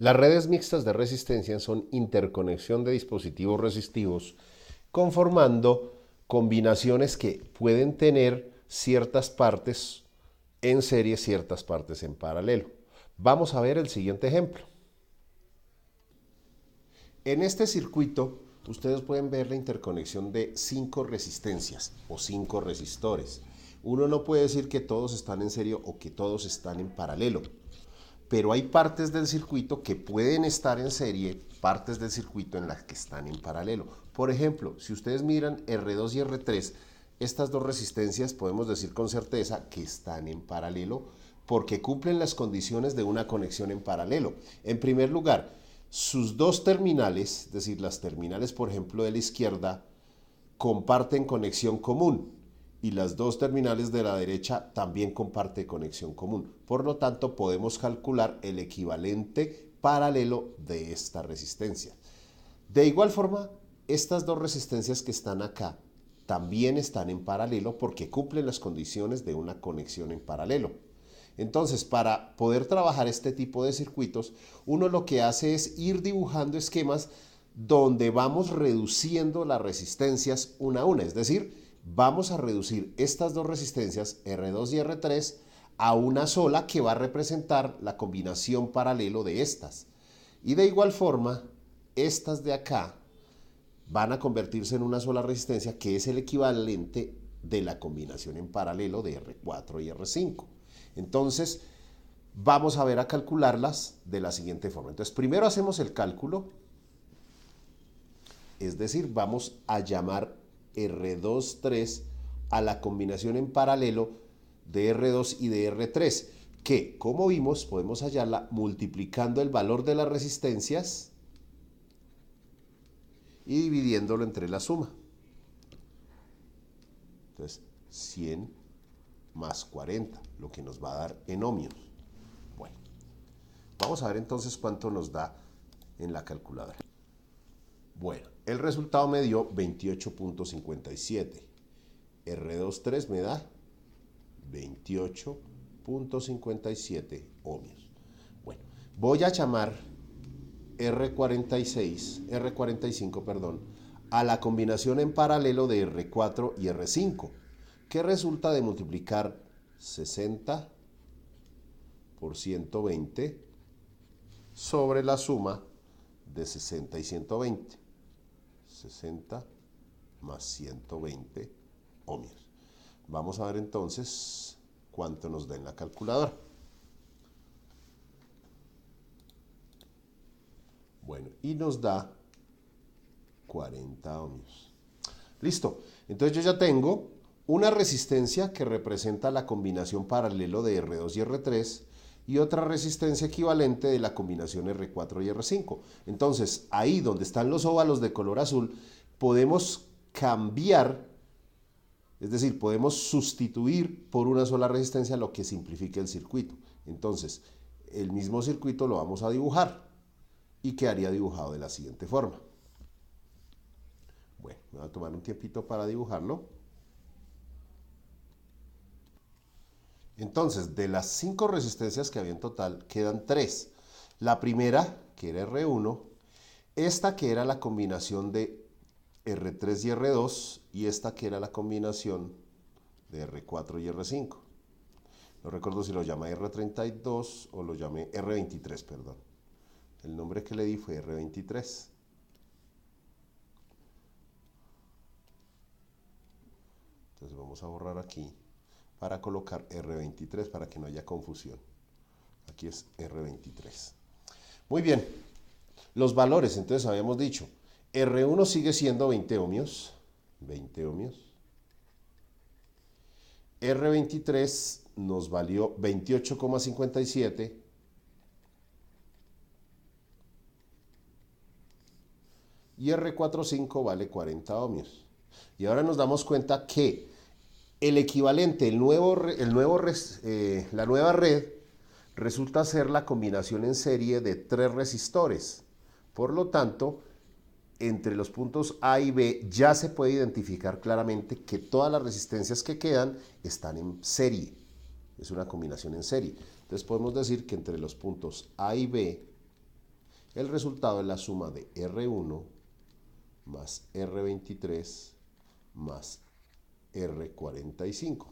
Las redes mixtas de resistencia son interconexión de dispositivos resistivos conformando combinaciones que pueden tener ciertas partes en serie, ciertas partes en paralelo. Vamos a ver el siguiente ejemplo. En este circuito, ustedes pueden ver la interconexión de 5 resistencias o 5 resistores. Uno no puede decir que todos están en serie o que todos están en paralelo, pero hay partes del circuito que pueden estar en serie, partes del circuito en las que están en paralelo. Por ejemplo, si ustedes miran R2 y R3, estas dos resistencias podemos decir con certeza que están en paralelo porque cumplen las condiciones de una conexión en paralelo. En primer lugar, sus dos terminales, es decir, las terminales, por ejemplo, de la izquierda, comparten conexión común y las dos terminales de la derecha también comparten conexión común. Por lo tanto, podemos calcular el equivalente paralelo de esta resistencia. De igual forma, estas dos resistencias que están acá también están en paralelo porque cumplen las condiciones de una conexión en paralelo. Entonces, para poder trabajar este tipo de circuitos, uno lo que hace es ir dibujando esquemas donde vamos reduciendo las resistencias una a una. Es decir, vamos a reducir estas dos resistencias, R2 y R3, a una sola que va a representar la combinación paralelo de estas. Y de igual forma, estas de acá van a convertirse en una sola resistencia que es el equivalente de la combinación en paralelo de R4 y R5. Entonces, vamos a ver a calcularlas de la siguiente forma. Entonces, primero hacemos el cálculo, es decir, vamos a llamar R2,3 a la combinación en paralelo de R2 y de R3, que, como vimos, podemos hallarla multiplicando el valor de las resistencias y dividiéndolo entre la suma. Entonces, 100 más 40, lo que nos va a dar en ohmios. Bueno, vamos a ver entonces cuánto nos da en la calculadora. Bueno, el resultado me dio 28.57. R2,3 me da 28.57 ohmios. Bueno, voy a llamar R45, perdón, a la combinación en paralelo de R4 y R5, que resulta de multiplicar 60 por 120 sobre la suma de 60 y 120. 60 más 120 ohmios. Vamos a ver entonces cuánto nos da en la calculadora. Bueno, y nos da 40 ohmios. Listo. Entonces yo ya tengo una resistencia que representa la combinación paralelo de R2 y R3 y otra resistencia equivalente de la combinación R4 y R5. Entonces, ahí donde están los óvalos de color azul, podemos cambiar, es decir, podemos sustituir por una sola resistencia, lo que simplifica el circuito. Entonces, el mismo circuito lo vamos a dibujar y quedaría dibujado de la siguiente forma. Bueno, me voy a tomar un tiempito para dibujarlo. Entonces, de las 5 resistencias que había en total, quedan 3. La primera, que era R1, esta que era la combinación de R3 y R2, y esta que era la combinación de R4 y R5. No recuerdo si lo llamé R32 o lo llamé R23, perdón. El nombre que le di fue R23. Entonces vamos a borrar aquí para colocar R23 para que no haya confusión. Aquí es R23. Muy bien. Los valores, entonces habíamos dicho, R1 sigue siendo 20 ohmios. 20 ohmios. R23 nos valió 28,57. Y R45 vale 40 ohmios. Y ahora nos damos cuenta que el equivalente, la nueva red, resulta ser la combinación en serie de 3 resistores. Por lo tanto, entre los puntos A y B ya se puede identificar claramente que todas las resistencias que quedan están en serie. Es una combinación en serie. Entonces podemos decir que entre los puntos A y B El resultado es la suma de R1 más R23 más R45.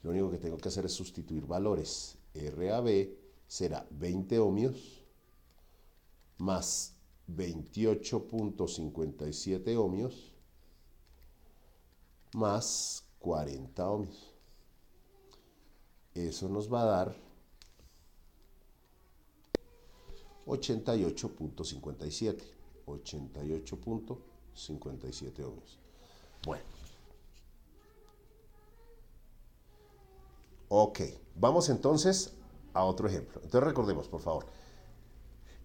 Lo único que tengo que hacer es sustituir valores. RAB será 20 ohmios más 28.57 ohmios más 40 ohmios. Eso nos va a dar 88.57. 88.57 ohmios. Bueno. Ok, vamos entonces a otro ejemplo. Entonces recordemos, por favor.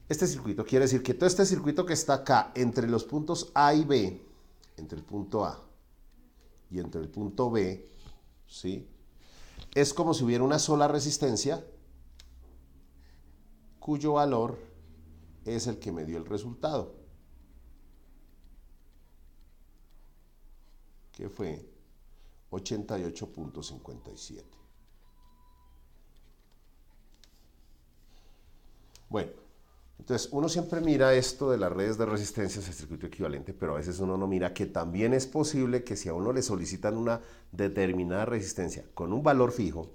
Este circuito quiere decir que todo este circuito que está acá entre los puntos A y B, entre el punto A y entre el punto B, ¿sí? Es como si hubiera una sola resistencia cuyo valor es el que me dio el resultado, que fue 88.57. Bueno, entonces uno siempre mira esto de las redes de resistencias, el circuito equivalente, pero a veces uno no mira que también es posible que si a uno le solicitan una determinada resistencia con un valor fijo,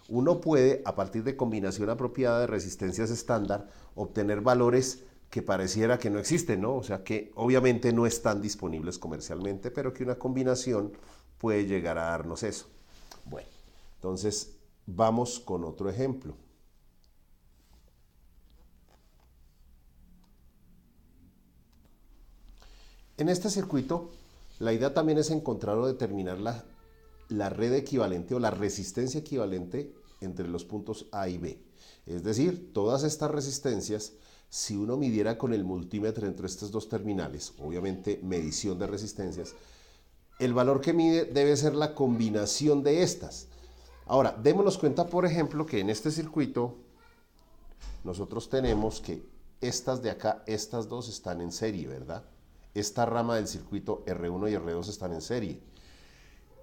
uno puede, a partir de combinación apropiada de resistencias estándar, obtener valores que pareciera que no existen, ¿no? O sea, que obviamente no están disponibles comercialmente, pero que una combinación puede llegar a darnos eso. Bueno, entonces vamos con otro ejemplo. En este circuito, la idea también es encontrar o determinar la red equivalente o la resistencia equivalente entre los puntos A y B. Es decir, todas estas resistencias, si uno midiera con el multímetro entre estos dos terminales, obviamente medición de resistencias, el valor que mide debe ser la combinación de estas. Ahora, démonos cuenta, por ejemplo, que en este circuito nosotros tenemos que estas de acá, estas dos están en serie, ¿verdad? Esta rama del circuito R1 y R2 están en serie.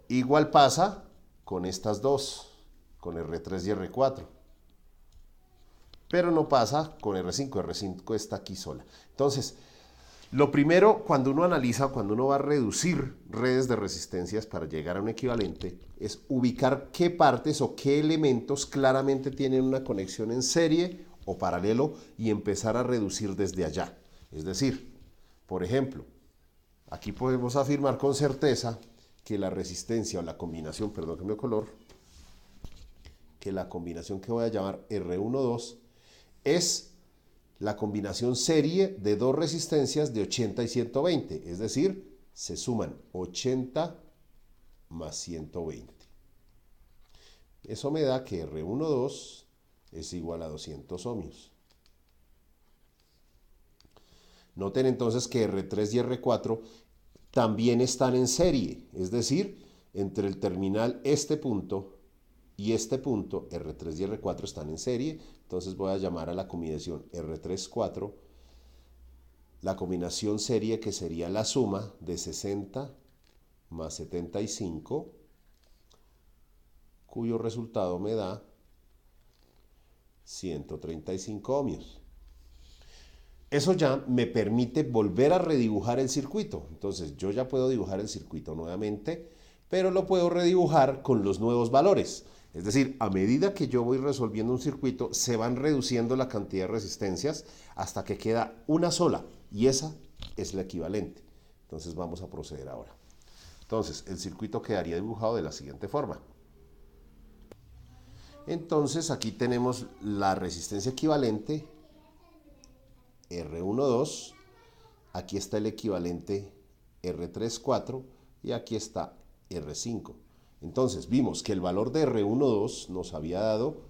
Igual pasa con estas dos, con R3 y R4. Pero no pasa con R5, R5 está aquí sola. Entonces, lo primero, cuando uno analiza, cuando uno va a reducir redes de resistencias para llegar a un equivalente, es ubicar qué partes o qué elementos claramente tienen una conexión en serie o paralelo y empezar a reducir desde allá. Es decir, por ejemplo, aquí podemos afirmar con certeza que la resistencia o la combinación, perdón, cambio de color, que la combinación que voy a llamar R12 es la combinación serie de dos resistencias de 80 y 120, es decir, se suman 80 más 120. Eso me da que R12 es igual a 200 ohmios. Noten entonces que R3 y R4 también están en serie, es decir, entre el terminal este punto y este punto, R3 y R4 están en serie, entonces voy a llamar a la combinación R3-4, la combinación serie que sería la suma de 60 más 75, cuyo resultado me da 135 ohmios. Eso ya me permite volver a redibujar el circuito. Entonces yo ya puedo dibujar el circuito nuevamente, pero lo puedo redibujar con los nuevos valores. Es decir, a medida que yo voy resolviendo un circuito, se van reduciendo la cantidad de resistencias hasta que queda una sola, y esa es la equivalente. Entonces vamos a proceder ahora. Entonces el circuito quedaría dibujado de la siguiente forma. Entonces aquí tenemos la resistencia equivalente R12, aquí está el equivalente R34 y aquí está R5. Entonces vimos que el valor de R12 nos había dado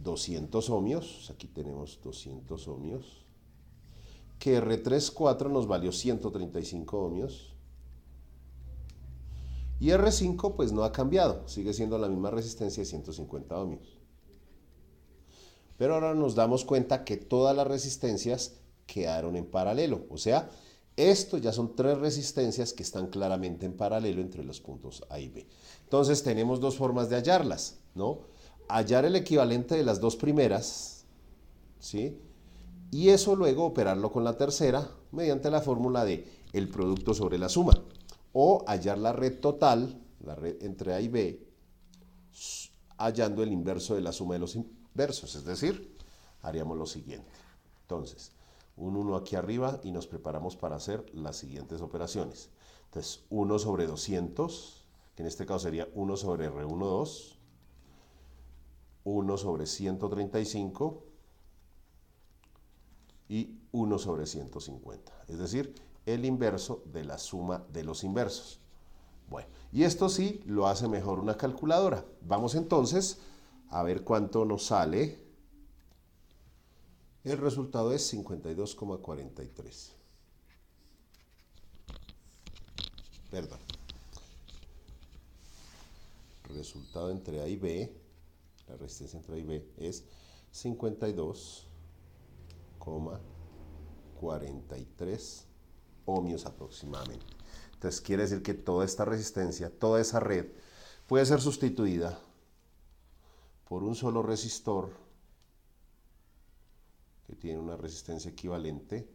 200 ohmios, aquí tenemos 200 ohmios, que R34 nos valió 135 ohmios y R5 pues no ha cambiado, sigue siendo la misma resistencia de 150 ohmios. Pero ahora nos damos cuenta que todas las resistencias quedaron en paralelo, o sea, esto ya son tres resistencias que están claramente en paralelo entre los puntos A y B. Entonces tenemos dos formas de hallarlas, ¿no? Hallar el equivalente de las dos primeras, ¿sí? y eso luego operarlo con la tercera mediante la fórmula de el producto sobre la suma, o hallar la red total, la red entre A y B, hallando el inverso de la suma de los inversos, es decir, haríamos lo siguiente. Entonces, un 1 aquí arriba y nos preparamos para hacer las siguientes operaciones. Entonces, 1 sobre 200, que en este caso sería 1 sobre R12, 1 sobre 135 y 1 sobre 150. Es decir, el inverso de la suma de los inversos. Bueno, y esto sí lo hace mejor una calculadora. Vamos entonces a ver cuánto nos sale. El resultado es 52,43. Perdón. Resultado entre A y B, la resistencia entre A y B es 52,43 ohmios aproximadamente. Entonces quiere decir que toda esta resistencia, toda esa red, puede ser sustituida por un solo resistor que tiene una resistencia equivalente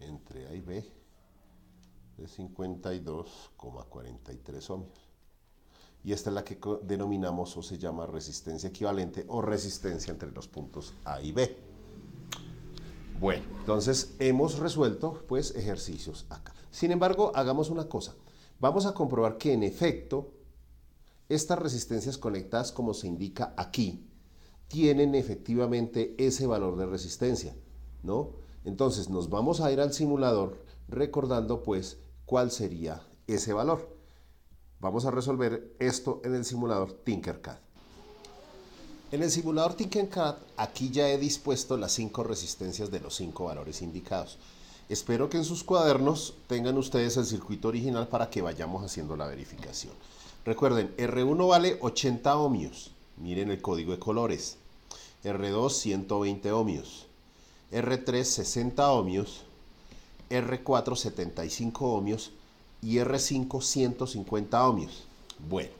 entre A y B de 52,43 ohmios. Y esta es la que denominamos o se llama resistencia equivalente o resistencia entre los puntos A y B. Bueno, entonces hemos resuelto pues ejercicios acá. Sin embargo, hagamos una cosa. Vamos a comprobar que en efecto estas resistencias conectadas como se indica aquí tienen efectivamente ese valor de resistencia, ¿no? Entonces nos vamos a ir al simulador recordando pues cuál sería ese valor. Vamos a resolver esto en el simulador Tinkercad. En el simulador Tinkercad, aquí ya he dispuesto las 5 resistencias de los 5 valores indicados. Espero que en sus cuadernos tengan ustedes el circuito original para que vayamos haciendo la verificación. Recuerden, R1 vale 80 ohmios. Miren el código de colores. R2, 120 ohmios. R3, 60 ohmios. R4, 75 ohmios. Y R5, 150 ohmios. Bueno,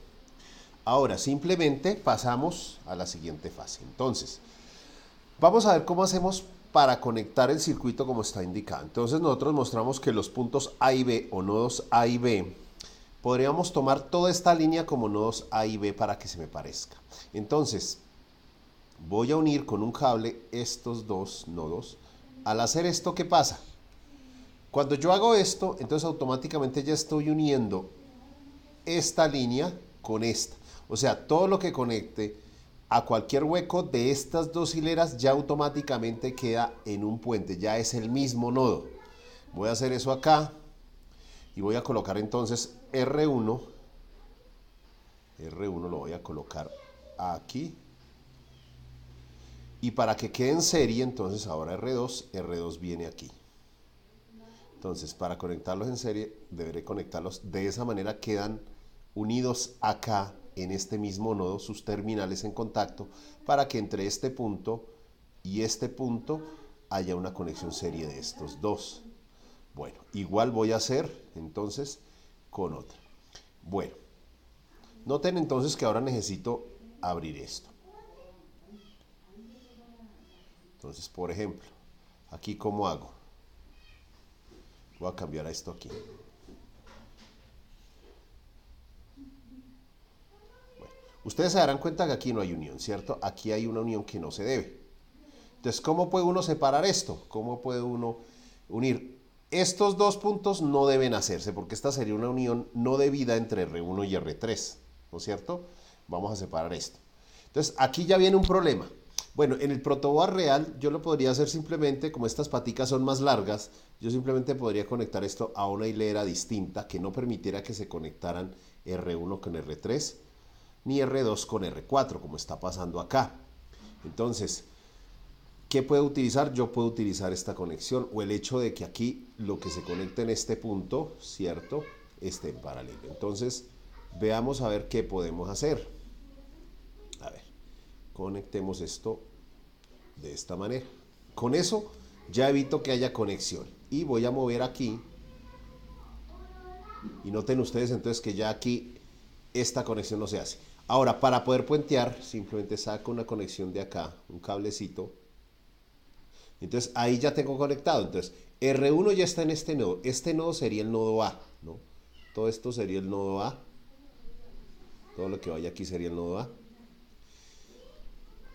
ahora simplemente pasamos a la siguiente fase. Entonces, vamos a ver cómo hacemos para conectar el circuito como está indicado. Entonces nosotros mostramos que los puntos A y B o nodos A y B, podríamos tomar toda esta línea como nodos A y B para que se me parezca. Entonces, voy a unir con un cable estos dos nodos. Al hacer esto, ¿qué pasa? Cuando yo hago esto, entonces automáticamente ya estoy uniendo esta línea con esta. O sea, todo lo que conecte a cualquier hueco de estas dos hileras ya automáticamente queda en un puente, ya es el mismo nodo. Voy a hacer eso acá y voy a colocar entonces R1 lo voy a colocar aquí, y para que quede en serie entonces ahora R2 viene aquí. Entonces para conectarlos en serie deberé conectarlos de esa manera, quedan unidos acá en este mismo nodo, sus terminales en contacto, para que entre este punto y este punto haya una conexión serie de estos dos. Bueno, igual voy a hacer entonces con otra. Bueno, noten entonces que ahora necesito abrir esto. Entonces, por ejemplo, aquí ¿cómo hago? Voy a cambiar a esto aquí. Ustedes se darán cuenta que aquí no hay unión, ¿cierto? Aquí hay una unión que no se debe. Entonces, ¿cómo puede uno separar esto? ¿Cómo puede uno unir? Estos dos puntos no deben hacerse, porque esta sería una unión no debida entre R1 y R3, ¿no es cierto? Vamos a separar esto. Entonces, aquí ya viene un problema. Bueno, en el protoboard real yo lo podría hacer simplemente, como estas paticas son más largas, yo simplemente podría conectar esto a una hilera distinta que no permitiera que se conectaran R1 con R3, ni R2 con R4, como está pasando acá. Entonces, ¿qué puedo utilizar? Yo puedo utilizar esta conexión, o el hecho de que aquí lo que se conecte en este punto, ¿cierto?, esté en paralelo. Entonces, veamos a ver qué podemos hacer. A ver, conectemos esto de esta manera. Con eso ya evito que haya conexión. Y voy a mover aquí Y noten ustedes entonces que ya aquí esta conexión no se hace. Ahora, para poder puentear, simplemente saco una conexión de acá, un cablecito. Entonces ahí ya tengo conectado. Entonces R1 ya está en este nodo. Este nodo sería el nodo A, ¿no? Todo esto sería el nodo A. Todo lo que vaya aquí sería el nodo A.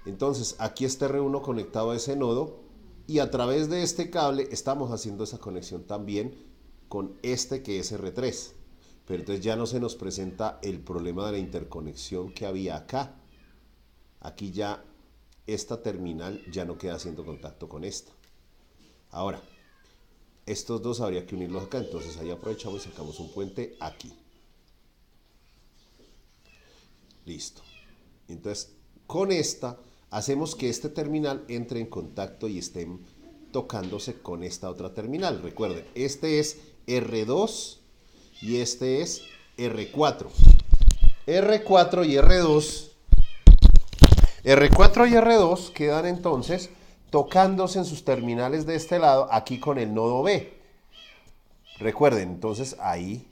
Entonces aquí está R1 conectado a ese nodo. Y a través de este cable estamos haciendo esa conexión también con este que es R3. Pero entonces ya no se nos presenta el problema de la interconexión que había acá. Aquí ya esta terminal ya no queda haciendo contacto con esta. Ahora, estos dos habría que unirlos acá, entonces ahí aprovechamos y sacamos un puente aquí. Listo. Entonces, con esta hacemos que este terminal entre en contacto y estén tocándose con esta otra terminal. Recuerden, este es R2 y este es R4. R4 y R2. R4 y R2 quedan entonces tocándose en sus terminales de este lado, aquí con el nodo B. Recuerden, entonces ahí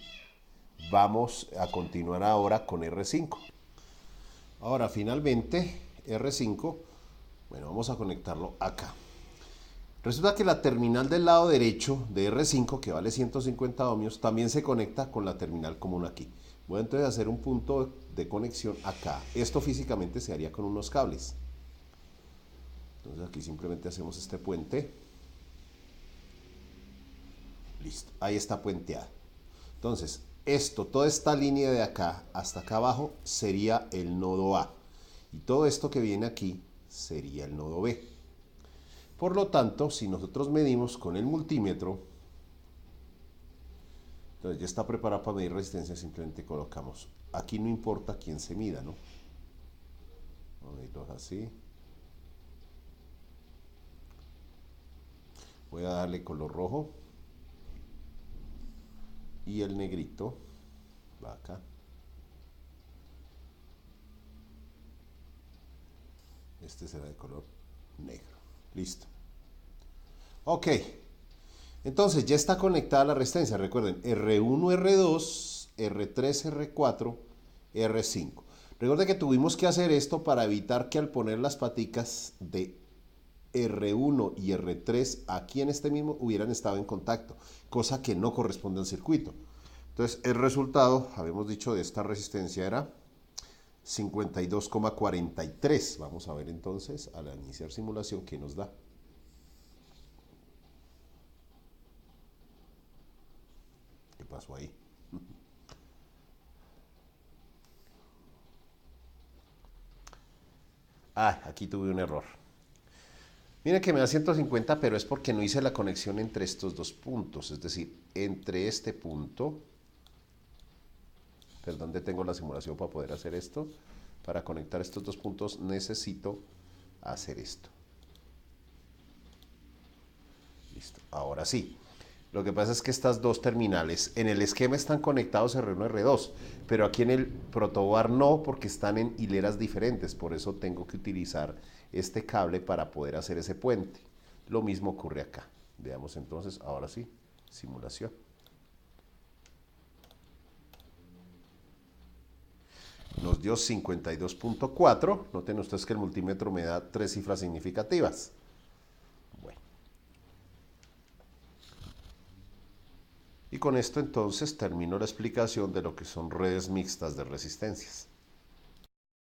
vamos a continuar ahora con R5. Ahora finalmente R5, bueno, vamos a conectarlo acá. Resulta que la terminal del lado derecho de R5, que vale 150 ohmios, también se conecta con la terminal común aquí. Voy a entonces hacer un punto de conexión acá. Esto físicamente se haría con unos cables. Entonces aquí simplemente hacemos este puente. Listo, ahí está puenteado. Entonces, esto, toda esta línea de acá hasta acá abajo sería el nodo A. Y todo esto que viene aquí sería el nodo B. Por lo tanto, si nosotros medimos con el multímetro, entonces ya está preparado para medir resistencia, simplemente colocamos. Aquí no importa quién se mida, ¿no? Vamos a medirlos así. Voy a darle color rojo. Y el negrito va acá. Este será de color negro. Listo. Ok. Entonces ya está conectada la resistencia. Recuerden, R1, R2, R3, R4, R5. Recuerden que tuvimos que hacer esto para evitar que al poner las paticas de R1 y R3 aquí en este mismo hubieran estado en contacto, cosa que no corresponde al circuito. Entonces el resultado, habíamos dicho, de esta resistencia era 52,43. Vamos a ver entonces al iniciar simulación qué nos da. ¿Qué pasó ahí? Ah, aquí tuve un error. Miren que me da 150, pero es porque no hice la conexión entre estos dos puntos. Es decir, entre este punto, perdón, detengo la simulación para poder hacer esto. Para conectar estos dos puntos necesito hacer esto. Listo, ahora sí. Lo que pasa es que estas dos terminales en el esquema están conectados R1 y R2, pero aquí en el protoboard no, porque están en hileras diferentes. Por eso tengo que utilizar este cable para poder hacer ese puente. Lo mismo ocurre acá. Veamos entonces, ahora sí, simulación. Nos dio 52.4. Noten ustedes que el multímetro me da 3 cifras significativas. Bueno. Y con esto entonces termino la explicación de lo que son redes mixtas de resistencias.